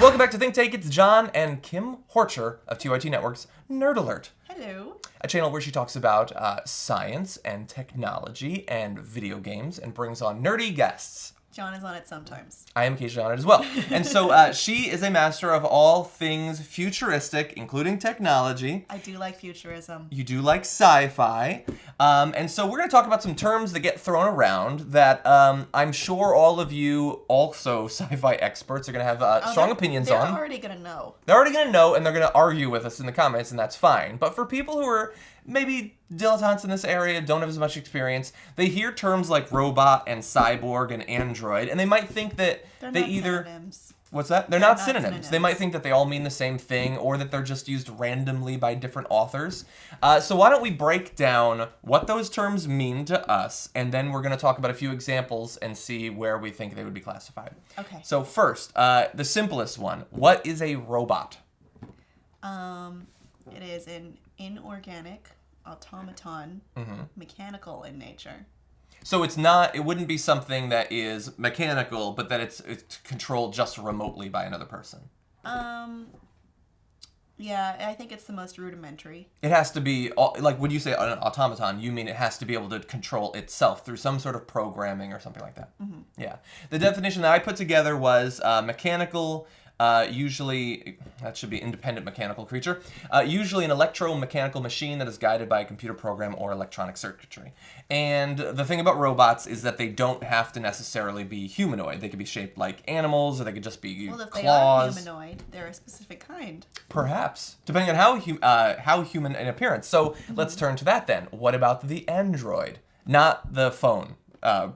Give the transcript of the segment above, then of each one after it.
Welcome back to Think Take. It's John and Kim Horcher of TYT Network's Nerd Alert. Hello. A channel where she talks about science and technology and video games and brings on nerdy guests. John is on it sometimes. I am occasionally on it as well. And so she is a master of all things futuristic, including technology. I do like futurism. You do like sci-fi. And so we're going to talk about some terms that get thrown around that I'm sure all of you, also sci-fi experts, are going to have strong opinions on. They're already going to know. They're already going to know, and they're going to argue with us in the comments, and that's fine. But for people who are maybe dilettantes in this area, don't have as much experience, they hear terms like robot and cyborg and android, and they might think that They're they not either... synonyms. What's that? They're not synonyms. They might think that they all mean the same thing, or that they're just used randomly by different authors. So why don't we break down what those terms mean to us, and then we're going to talk about a few examples and see where we think they would be classified. Okay. So first, the simplest one. What is a robot? It is an inorganic automaton, mechanical in nature. So it's not, it wouldn't be something that is mechanical, but that it's controlled just remotely by another person. Yeah, I think it's the most rudimentary. It has to be, like when you say an automaton, you mean it has to be able to control itself through some sort of programming or something like that. Mm-hmm. Yeah. The definition that I put together was mechanical, usually, that should be independent mechanical creature, usually an electromechanical machine that is guided by a computer program or electronic circuitry. And the thing about robots is that they don't have to necessarily be humanoid. They could be shaped like animals, or they could just be well, if claws. They are humanoid, they're a specific kind. Perhaps, depending on how human in appearance. So let's turn to that then. What about the android? Not the phone.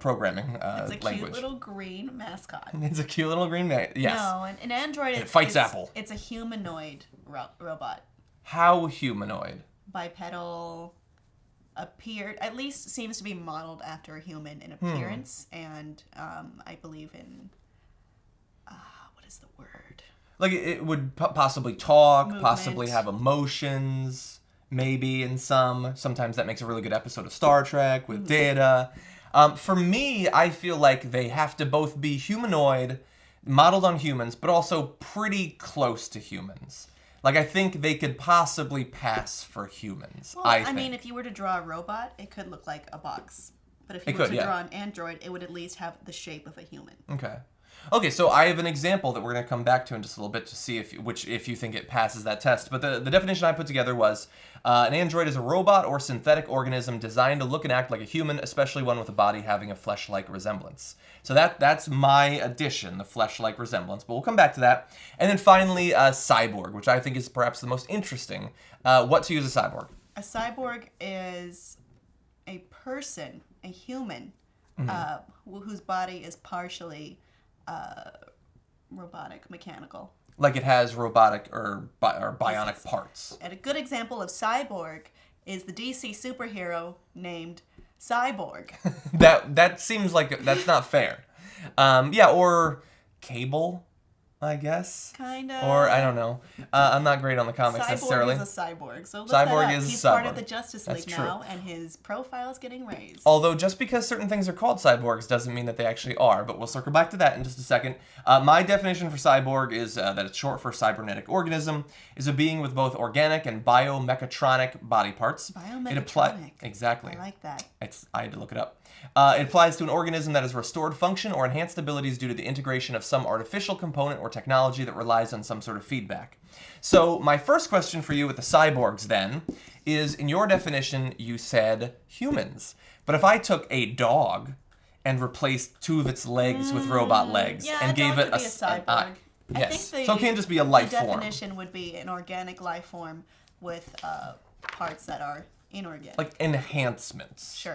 Programming language. It's a cute little green mascot. It's a cute little green man. Yes. No, an android it fights Apple. It's a humanoid robot. How humanoid? Bipedal, at least seems to be modeled after a human in appearance, and I believe in what is the word? Like it would possibly talk, Movement. possibly have emotions, maybe in some. Sometimes that makes a really good episode of Star Trek with Data. For me, I feel like they have to both be humanoid, modeled on humans, but also pretty close to humans. Like, I think they could possibly pass for humans, Well, I think. mean, if you were to draw a robot, it could look like a box. But if you were to draw an android, it would at least have the shape of a human. Okay, so I have an example that we're going to come back to in just a little bit to see if you think it passes that test. But the definition I put together was an android is a robot or synthetic organism designed to look and act like a human, especially one with a body having a flesh-like resemblance. So that's my addition, the flesh-like resemblance. But we'll come back to that. And then finally, cyborg, which I think is perhaps the most interesting. What to use a cyborg? A cyborg is a person, a human, whose body is partially robotic, mechanical. Like it has robotic or bionic parts. And a good example of cyborg is the DC superhero named Cyborg. that seems like that's not fair. Or Cable, I guess. Kind of. Or I don't know. I'm not great on the comics Cyborg necessarily. Is a cyborg. So look Cyborg that up. is He's cyborg. part of the Justice League That's now, true. and his profile is getting raised. Although just because certain things are called cyborgs doesn't mean that they actually are. But we'll circle back to that in just a second. My definition for cyborg is that it's short for cybernetic organism, is a being with both organic and biomechatronic body parts. Biomechatronic. Exactly. I like that. I had to look it up. It applies to an organism that has restored function or enhanced abilities due to the integration of some artificial component or technology that relies on some sort of feedback. So my first question for you with the cyborgs then is, in your definition, you said humans. But if I took a dog and replaced two of its legs with robot legs and gave it a cyborg. an eye. I Yes. think So it can't just be a life form. The definition would be an organic life form with parts that are inorganic. Like enhancements. Sure.